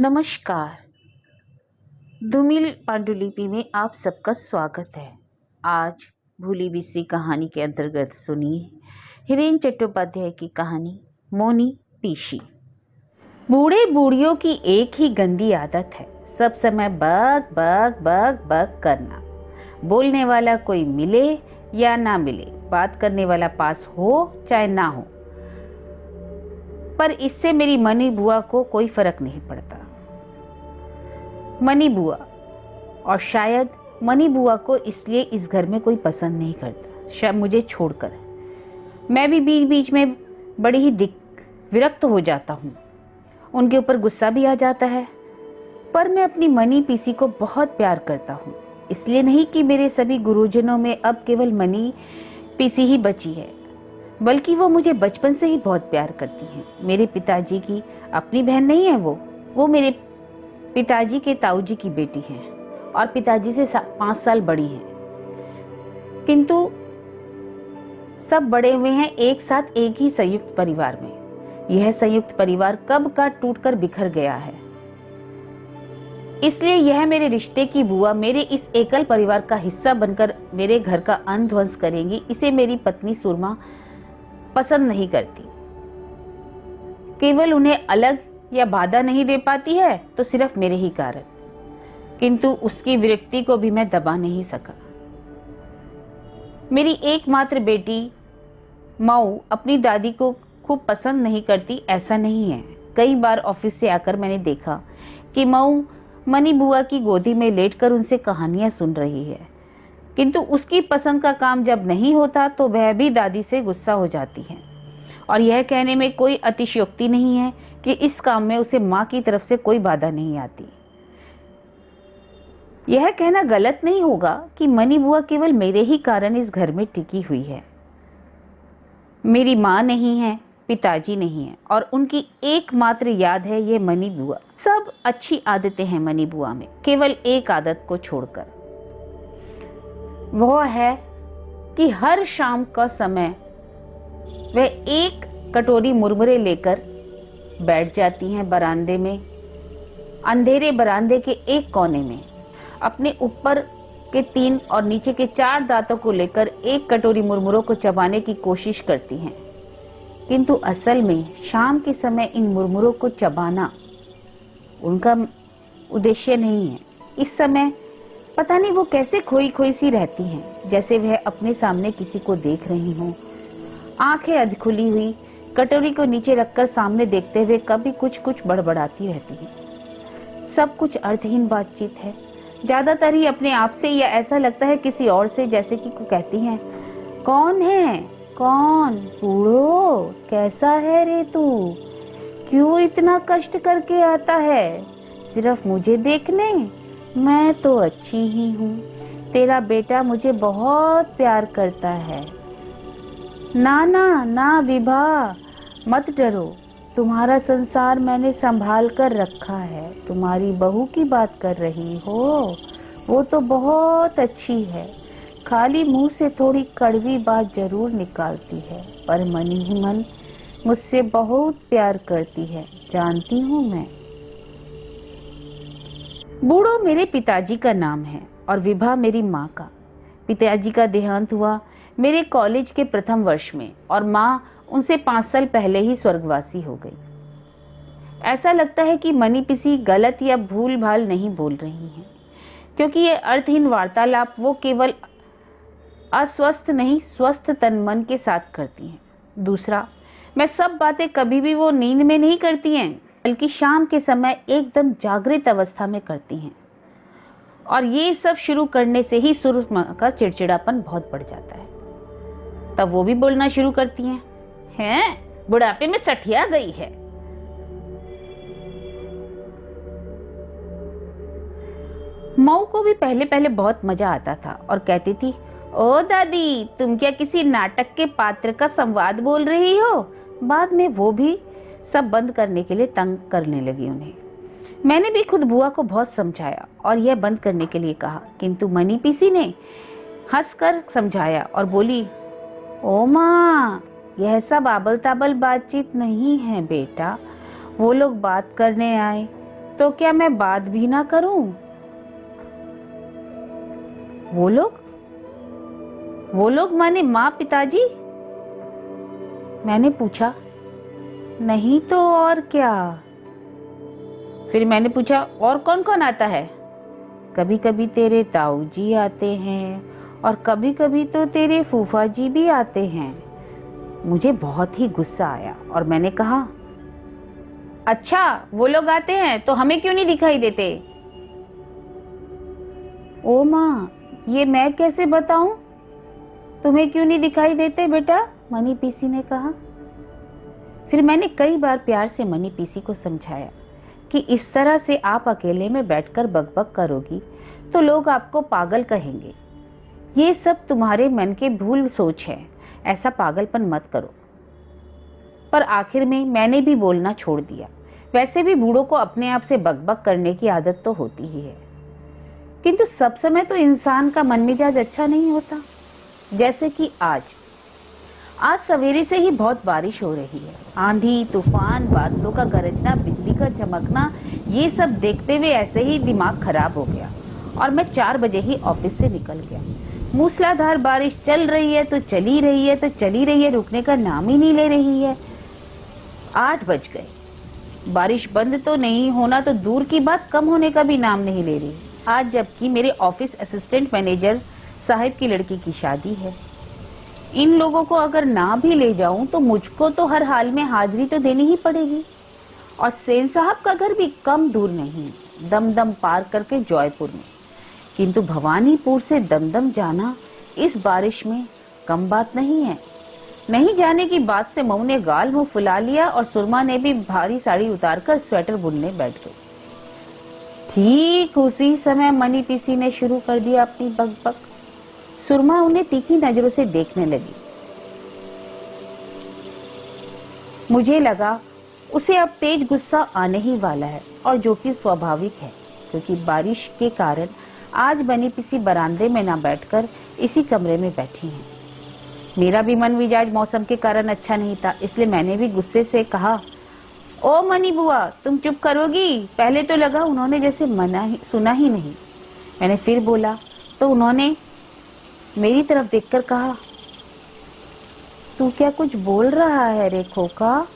नमस्कार। धूमिल पांडुलिपि में आप सबका स्वागत है। आज भूली बिसरी कहानी के अंतर्गत सुनिए हिरेन चट्टोपाध्याय की कहानी मोनी पीसी। बूढ़े बूढ़ियों की एक ही गंदी आदत है, सब समय बक बक बक बक करना। बोलने वाला कोई मिले या ना मिले, बात करने वाला पास हो चाहे ना हो, पर इससे मेरी मनी बुआ को कोई फर्क नहीं पड़ता। मनी बुआ, और शायद मनी बुआ को इसलिए इस घर में कोई पसंद नहीं करता, शायद मुझे छोड़कर। मैं भी बीच बीच में बड़ी ही विरक्त हो जाता हूँ, उनके ऊपर गुस्सा भी आ जाता है। पर मैं अपनी मनी पीसी को बहुत प्यार करता हूँ, इसलिए नहीं कि मेरे सभी गुरुजनों में अब केवल मनी पीसी ही बची है, बल्कि वो मुझे बचपन से ही बहुत प्यार करती हैं। मेरे पिताजी की अपनी बहन नहीं है, वो मेरे पिताजी के ताऊजी की बेटी हैं और पिताजी से 5 साल बड़ी हैं। किंतु सब बड़े हुए हैं एक साथ एक ही संयुक्त परिवार में। यह संयुक्त परिवार कब का टूटकर बिखर गया है, इसलिए यह मेरे रिश्ते की बुआ मेरे इस एकल परिवार का हिस्सा बनकर मेरे घर का अंत ध्वंस करेंगी, इसे मेरी पत्नी सुरमा पसंद नहीं करती। केवल उन्हें अलग या बाधा नहीं दे पाती है तो सिर्फ मेरे ही कारण, किंतु उसकी विरक्ति को भी मैं दबा नहीं सका। मेरी एकमात्र बेटी मऊ अपनी दादी को खूब पसंद नहीं करती, ऐसा नहीं है। कई बार ऑफिस से आकर मैंने देखा कि मऊ मनी बुआ की गोदी में लेटकर उनसे कहानियां सुन रही है, किंतु उसकी पसंद का काम जब नहीं होता तो वह भी दादी से गुस्सा हो जाती है। और यह कहने में कोई अतिशयोक्ति नहीं है कि इस काम में उसे माँ की तरफ से कोई बाधा नहीं आती। यह कहना गलत नहीं होगा कि मनी बुआ केवल मेरे ही कारण इस घर में टिकी हुई है। मेरी माँ नहीं है, पिताजी नहीं है, और उनकी एकमात्र याद है ये मनी बुआ। सब अच्छी आदतें हैं मनी बुआ में, केवल एक आदत को छोड़कर। वह है कि हर शाम का समय वह एक कटोरी मुरमुरे लेकर बैठ जाती हैं बरामदे में, अंधेरे बरामदे के एक कोने में, अपने ऊपर के 3 और नीचे के 4 दांतों को लेकर एक कटोरी मुरमुरों को चबाने की कोशिश करती हैं। किंतु असल में शाम के समय इन मुरमुरों को चबाना उनका उद्देश्य नहीं है। इस समय पता नहीं वो कैसे खोई खोई सी रहती हैं, जैसे वह अपने सामने किसी को देख रही हों। आंखें अध खुली हुई कटोरी को नीचे रखकर सामने देखते हुए कभी कुछ कुछ बड़बड़ाती रहती है। सब कुछ अर्थहीन बातचीत है, ज्यादातर ही अपने आप से, या ऐसा लगता है किसी और से, जैसे कि कहती हैं, कौन है, कौन, बूढ़ो, कैसा है रे तू, क्यों इतना कष्ट करके आता है सिर्फ मुझे देखने? मैं तो अच्छी ही हूँ, तेरा बेटा मुझे बहुत प्यार करता है। ना ना ना विभा, मत डरो, तुम्हारा संसार मैंने संभाल कर रखा है। तुम्हारी बहू की बात कर रही हो, वो तो बहुत अच्छी है, खाली मुंह से थोड़ी कड़वी बात जरूर निकालती है, पर मन ही मन मुझसे बहुत प्यार करती है, जानती हूँ मैं। बूढ़ो मेरे पिताजी का नाम है और विभा मेरी माँ का। पिताजी का देहांत हुआ मेरे कॉलेज के प्रथम वर्ष में और माँ उनसे 5 साल पहले ही स्वर्गवासी हो गई। ऐसा लगता है कि मनी पीसी गलत या भूल भाल नहीं बोल रही हैं, क्योंकि ये अर्थहीन वार्तालाप वो केवल अस्वस्थ नहीं स्वस्थ तन मन के साथ करती हैं। दूसरा, मैं सब बातें कभी भी वो नींद में नहीं करती हैं, बल्कि शाम के समय एकदम जागृत अवस्था में करती हैं। और ये सब शुरू करने से ही सुरमा का चिड़चिड़ापन बहुत बढ़ जाता है। तब वो भी बोलना शुरू करती हैं, बुढ़ापे में सठिया गई है। मऊ को भी पहले पहले बहुत मजा आता था और कहती थी, ओ दादी, तुम क्या किसी नाटक के पात्र का संवाद बोल रही हो? बाद में वो भी सब बंद करने के लिए तंग करने लगी उन्हें। मैंने भी खुद बुआ को बहुत समझाया और यह बंद करने के लिए कहा, किंतु मनी पीसी ने हंसकर समझाया और बोली, ओ माँ, यह सब आबल ताबल बातचीत नहीं है बेटा, वो लोग बात करने आए, तो क्या मैं बात भी ना करूं? वो लोग माने माँ पिताजी? मैंने पूछा। नहीं तो और क्या। फिर मैंने पूछा, और कौन कौन आता है? कभी कभी तेरे ताऊ जी आते हैं और कभी कभी तो तेरे फूफा जी भी आते हैं। मुझे बहुत ही गुस्सा आया और मैंने कहा, अच्छा वो लोग आते हैं तो हमें क्यों नहीं दिखाई देते? ओ माँ, ये मैं कैसे बताऊं? तुम्हें क्यों नहीं दिखाई देते बेटा? मनी पीसी ने कहा। फिर मैंने कई बार प्यार से मनी पीसी को समझाया कि इस तरह से आप अकेले में बैठकर बकबक करोगी तो लोग आपको पागल कहेंगे। ये सब तुम्हारे मन के भूल सोच है, ऐसा पागलपन मत करो। पर आखिर में मैंने भी बोलना छोड़ दिया। वैसे भी बूढ़ों को अपने आप से बकबक करने की आदत तो होती ही है, किंतु सब समय तो इंसान का मन मिजाज अच्छा नहीं होता। जैसे कि आज सवेरे से ही बहुत बारिश हो रही है। आंधी, तूफान, बादलों का गरजना, बिजली का चमकना, ये सब देखते हुए ऐसे ही दिमाग खराब हो गया और मैं 4 बजे ही ऑफिस से निकल गया। मूसलाधार बारिश चल रही है तो चली रही है तो चली रही है, रुकने का नाम ही नहीं ले रही है। 8 बज गए, बारिश बंद तो नहीं होना तो दूर की बात, कम होने का भी नाम नहीं ले रही। आज जबकि मेरे ऑफिस असिस्टेंट मैनेजर साहब की लड़की की शादी है। इन लोगों को अगर ना भी ले जाऊं तो मुझको तो हर हाल में हाजिरी तो देनी ही पड़ेगी। और सेन साहब का घर भी कम दूर नहीं, दमदम पार करके जयपुर में। किंतु भवानीपुर से दमदम जाना इस बारिश में कम बात नहीं है। नहीं जाने की बात से मऊ ने गाल मुंह फुला लिया और सुरमा ने भी भारी साड़ी उतारकर स्वेटर बुनने बैठ गई। ठीक उसी समय मनी पीसी ने शुरू कर दिया अपनी बकबक। सुरमा उन्हें तीखी नजरों से देखने लगी। मुझे लगा उसे अब तेज गुस्सा आने ही वाला है, और जो कि स्वाभाविक है, क्योंकि बारिश के कारण आज मनी पीसी बरामदे में ना बैठकर इसी कमरे में बैठी हैं। मेरा भी मन मिजाज मौसम के कारण अच्छा नहीं था, इसलिए मैंने भी गुस्से से कहा, ओ मनी बुआ, तुम चुप करोगी? पहले तो लगा उन्होंने जैसे सुना ही नहीं। मैंने फिर बोला तो उन्होंने मेरी तरफ देखकर कहा, तू क्या कुछ बोल रहा है रे खोका?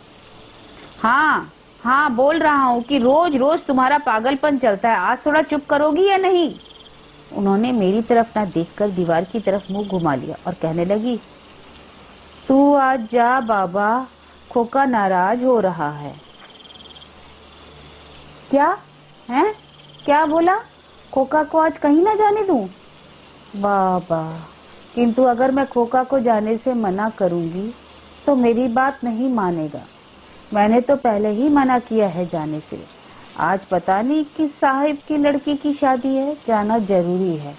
हाँ बोल रहा हूँ कि रोज रोज तुम्हारा पागलपन चलता है, आज थोड़ा चुप करोगी या नहीं? उन्होंने मेरी तरफ ना देखकर दीवार की तरफ मुंह घुमा लिया और कहने लगी, तू आज जा बाबा, खोका नाराज हो रहा है। क्या है? क्या बोला? खोका को आज कहीं ना जाने दूं? बाबा, किंतु अगर मैं खोका को जाने से मना करूंगी तो मेरी बात नहीं मानेगा। मैंने तो पहले ही मना किया है जाने से। आज पता नहीं किस साहिब की लड़की की शादी है, जाना जरूरी है।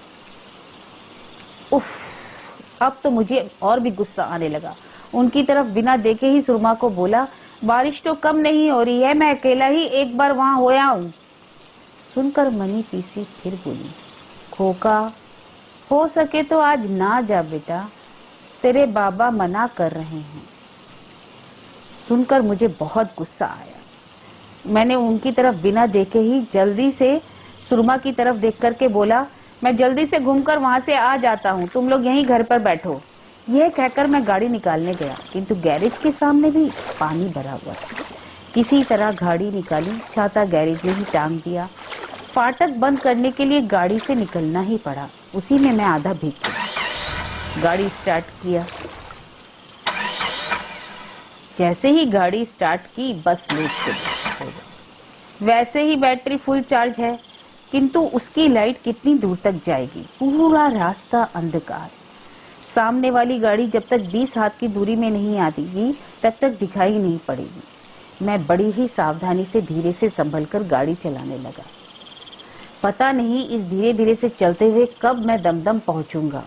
उफ, अब तो मुझे और भी गुस्सा आने लगा। उनकी तरफ बिना देखे ही सुरमा को बोला, बारिश तो कम नहीं हो रही है, मैं अकेला ही एक बार वहां होया हूँ। सुनकर मनी पीसी फिर बोली, खोका, हो सके तो आज ना जा बेटा, तेरे बाबा मना कर रहे हैं। सुनकर मुझे बहुत गुस्सा आया। मैंने उनकी तरफ बिना देखे ही जल्दी से सुरमा की तरफ देख करके बोला, मैं जल्दी से घूमकर वहां से आ जाता हूँ, तुम लोग यहीं घर पर बैठो। यह कहकर मैं गाड़ी निकालने गया, किंतु गैरेज के सामने भी पानी भरा हुआ था। किसी तरह गाड़ी निकाली, छाता गैरेज में ही टांग दिया। फाटक बंद करने के लिए गाड़ी से निकलना ही पड़ा। उसी में मैं आधा भीग गया। गाड़ी स्टार्ट किया। जैसे ही गाड़ी स्टार्ट की, बस लूट हो गई। वैसे ही बैटरी फुल चार्ज है, किंतु उसकी लाइट कितनी दूर तक जाएगी? पूरा रास्ता अंधकार। सामने वाली गाड़ी जब तक 20 हाथ की दूरी में नहीं आती तब तक दिखाई नहीं पड़ेगी। मैं बड़ी ही सावधानी से धीरे से संभलकर गाड़ी चलाने लगा। पता नहीं इस धीरे धीरे से चलते हुए कब मैं दमदम पहुंचूंगा।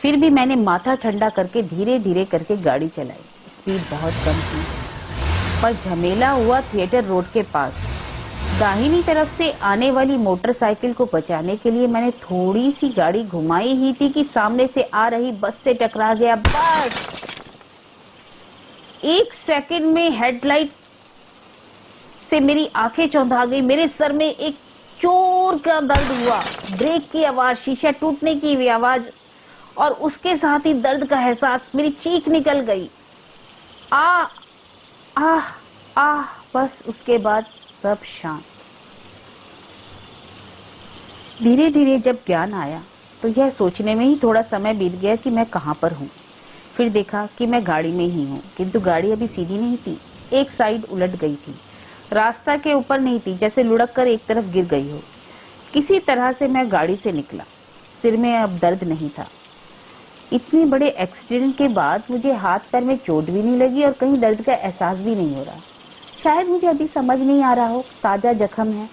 फिर भी मैंने माथा ठंडा करके धीरे धीरे करके गाड़ी चलाई। स्पीड बहुत कम थी, पर झमेला हुआ थिएटर रोड के पास। दाहिनी तरफ से आने वाली मोटरसाइकिल को बचाने के लिए मैंने थोड़ी सी गाड़ी घुमाई ही थी कि सामने से आ रही बस से टकरा गया। बस 1 सेकंड में हेडलाइट से मेरी आंखें चौंधा गई। मेरे सर में एक जोर का दर्द हुआ, ब्रेक की आवाज, शीशा टूटने की भी आवाज, और उसके साथ ही दर्द का एहसास। मेरी चीख निकल गई, आ आ आ। बस उसके बाद सब शांत। धीरे धीरे जब ज्ञान आया तो यह सोचने में ही थोड़ा समय बीत गया कि मैं कहाँ पर हूँ। फिर देखा कि मैं गाड़ी में ही हूँ, किंतु गाड़ी अभी सीधी नहीं थी, एक साइड उलट गई थी, रास्ता के ऊपर नहीं थी, जैसे लुढ़क कर एक तरफ गिर गई हो। किसी तरह से मैं गाड़ी से निकला। सिर में अब दर्द नहीं था। इतने बड़े एक्सीडेंट के बाद मुझे हाथ पैर में चोट भी नहीं लगी और कहीं दर्द का एहसास भी नहीं हो रहा। शायद मुझे अभी समझ नहीं आ रहा हो, ताजा जख्म है।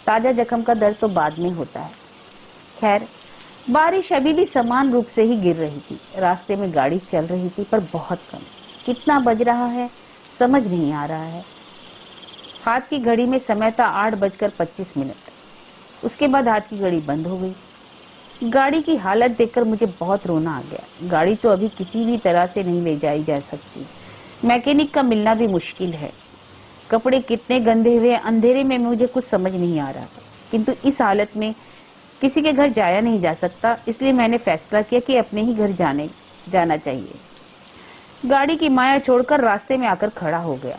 ताजा जख्म का दर्द तो बाद में होता है। खैर, बारिश अभी भी समान रूप से ही गिर रही थी। रास्ते में गाड़ी चल रही थी, पर बहुत कम। कितना बज रहा है समझ नहीं आ रहा है। हाथ की घड़ी में समय था 8:25। उसके बाद हाथ की घड़ी बंद हो गई। गाड़ी की हालत देखकर मुझे बहुत रोना आ गया। गाड़ी तो अभी किसी भी तरह से नहीं ले जाई जा सकती। मैकेनिक का मिलना भी मुश्किल है। कपड़े कितने गंदे हुए, अंधेरे में मुझे कुछ समझ नहीं आ रहा था। किंतु इस हालत में किसी के घर जाया नहीं जा सकता, इसलिए मैंने फैसला किया कि अपने ही घर जाना चाहिए। गाड़ी की माया छोड़कर रास्ते में आकर खड़ा हो गया।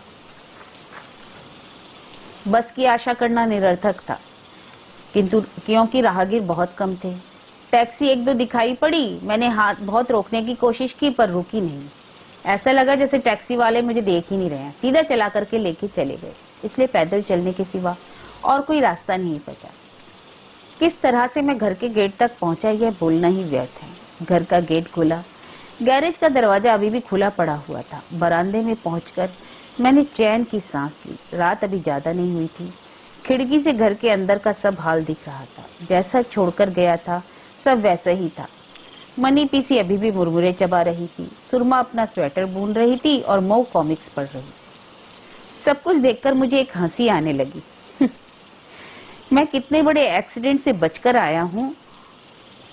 बस की आशा करना निरर्थक था, किंतु क्योंकि राहगीर बहुत कम थे। टैक्सी एक दो दिखाई पड़ी। मैंने हाथ बहुत रोकने की कोशिश की, पर रुकी नहीं। ऐसा लगा जैसे टैक्सी वाले मुझे देख ही नहीं रहे हैं। सीधा चला करके लेके चले गए। इसलिए पैदल चलने के सिवा और कोई रास्ता नहीं बचा। किस तरह से मैं घर के गेट तक पहुंचा यह बोलना ही व्यर्थ है। घर का गेट खुला। गैरेज का दरवाजा अभी भी खुला पड़ा हुआ था। बरामदे में पहुंचकर मैंने चैन की सांस ली। रात अभी ज्यादा नहीं हुई थी। खिड़की से घर के अंदर का सब हाल दिख रहा था। जैसा छोड़कर गया था सब वैसा ही था। मनी पीसी अभी भी मुरमुरे चबा रही थी। सुरमा अपना स्वेटर बुन रही थी और मऊ कॉमिक्स पढ़ रही। सब कुछ देखकर मुझे एक हंसी आने लगी। मैं कितने बड़े एक्सीडेंट से बचकर आया हूं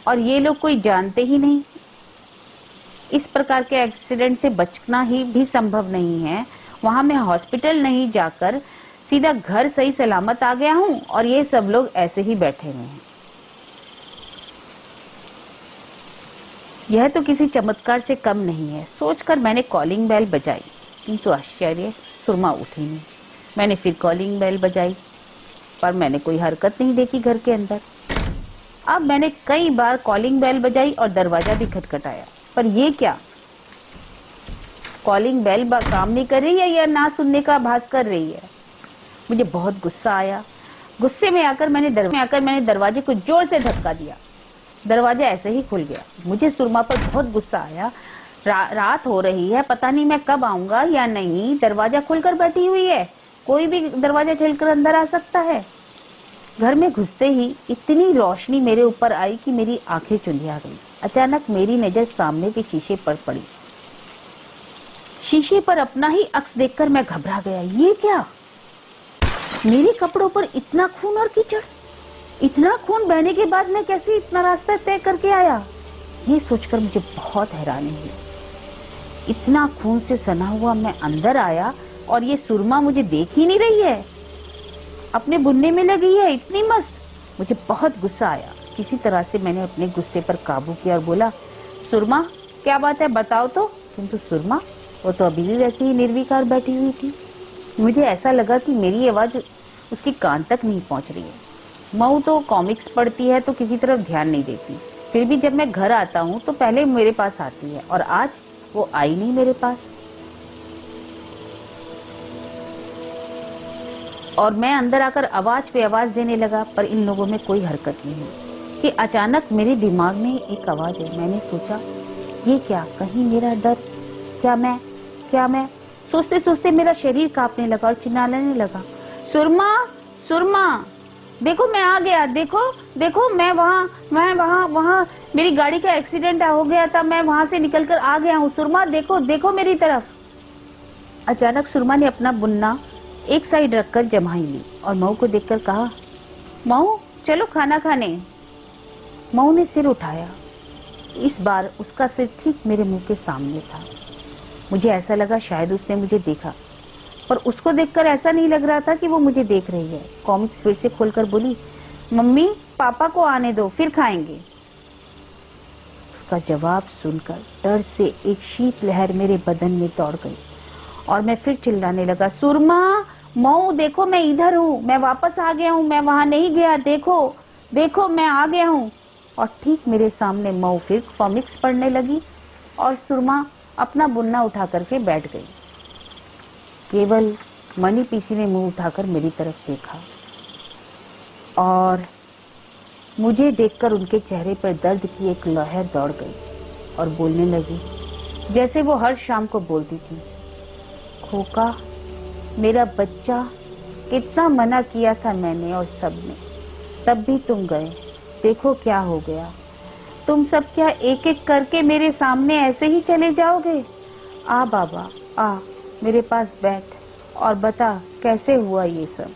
और ये लोग कोई जानते ही नहीं। इस प्रकार के एक्सीडेंट से बचना ही भी संभव नहीं है। वहां मैं हॉस्पिटल नहीं जाकर सीधा घर सही सलामत आ गया हूं और ये सब लोग ऐसे ही बैठे हुए हैं। यह तो किसी चमत्कार से कम नहीं है, सोचकर मैंने कॉलिंग बेल बजाई, किंतु आश्चर्य, सुरमा उठी नहीं। मैंने फिर कॉलिंग बेल बजाई, पर मैंने कोई हरकत नहीं देखी घर के अंदर। अब मैंने कई बार कॉलिंग बेल बजाई और दरवाजा भी खटखटाया, पर ये क्या, कॉलिंग बेल काम नहीं कर रही है या ना सुनने का आभास कर रही है। मुझे बहुत गुस्सा आया। गुस्से में आकर मैंने दरवाजे को जोर से धक्का दिया। दरवाजा ऐसे ही खुल गया। मुझे सुरमा पर बहुत गुस्सा आया। रात हो रही है, पता नहीं मैं कब आऊंगा या नहीं। दरवाजा खुलकर बैठी हुई है, कोई भी दरवाजा ठेलकर अंदर आ सकता है। घर में घुसते ही इतनी रोशनी मेरे ऊपर आई कि मेरी आंखें चुंधिया गई। अचानक मेरी नजर सामने के शीशे पर पड़ी। शीशे पर अपना ही अक्स देखकर मैं घबरा गया। ये क्या, मेरे कपड़ों पर इतना खून और कीचड़। इतना खून बहने के बाद मैं कैसे इतना रास्ता तय करके आया, ये सोचकर मुझे बहुत हैरानी हुई। इतना खून से सना हुआ मैं अंदर आया और ये सुरमा मुझे देख ही नहीं रही है, अपने बुनने में लगी है, इतनी मस्त। मुझे बहुत गुस्सा आया। किसी तरह से मैंने अपने गुस्से पर काबू किया और बोला, सुरमा क्या बात है, बताओ तो। किंतु सुरमा वो तो अभी भी वैसे ही निर्विकार बैठी हुई थी। मुझे ऐसा लगा कि मेरी आवाज उसके कान तक नहीं पहुंच रही है। मऊ तो कॉमिक्स पढ़ती है तो किसी तरफ ध्यान नहीं देती, फिर भी जब मैं घर आता हूँ तो पहले मेरे पास आती है, और आज वो आई नहीं मेरे पास। और मैं अंदर आकर आवाज पे आवाज देने लगा, पर इन लोगों में कोई हरकत नहीं हुई। कि अचानक मेरे दिमाग में एक आवाज है। मैंने सोचा, ये क्या, कहीं मेरा डर, क्या मैं सोचते सोचते मेरा शरीर कांपने लगा और चिल्लाने लगा, सुरमा सुरमा देखो मैं आ गया, देखो मैं वहाँ मेरी गाड़ी का एक्सीडेंट हो गया था, मैं वहां से निकलकर आ गया हूँ, सुरमा देखो मेरी तरफ। अचानक सुरमा ने अपना बुन्ना एक साइड रखकर जमाई ली और मऊ को देखकर कहा, मऊ चलो खाना खाने। मऊ ने सिर उठाया। इस बार उसका सिर ठीक मेरे मुंह के सामने था। मुझे ऐसा लगा शायद उसने मुझे देखा। पर उसको देखकर ऐसा नहीं लग रहा था कि वो मुझे देख रही है। कॉमिक्स फिर से खोलकर बोली, मम्मी पापा को आने दो, फिर खाएंगे। उसका जवाब सुनकर डर से एक शीतलहर मेरे बदन में दौड़ गई और मैं फिर चिल्लाने लगा, सुरमा, मऊ देखो, मैं इधर हूँ, मैं वापस आ गया हूँ, मैं वहां नहीं गया, देखो देखो मैं आ गया हूँ। और ठीक मेरे सामने मऊ फिर कॉमिक्स पढ़ने लगी और सुरमा अपना बुन्ना उठा करके बैठ गई। केवल मनी पीसी ने मुंह उठाकर मेरी तरफ देखा और मुझे देखकर उनके चेहरे पर दर्द की एक लहर दौड़ गई और बोलने लगी जैसे वो हर शाम को बोलती थी, खोका मेरा बच्चा, कितना मना किया था मैंने और सबने, तब भी तुम गए, देखो क्या हो गया। तुम सब क्या एक एक करके मेरे सामने ऐसे ही चले जाओगे? आ बाबा आ, मेरे पास बैठ और बता कैसे हुआ ये सब।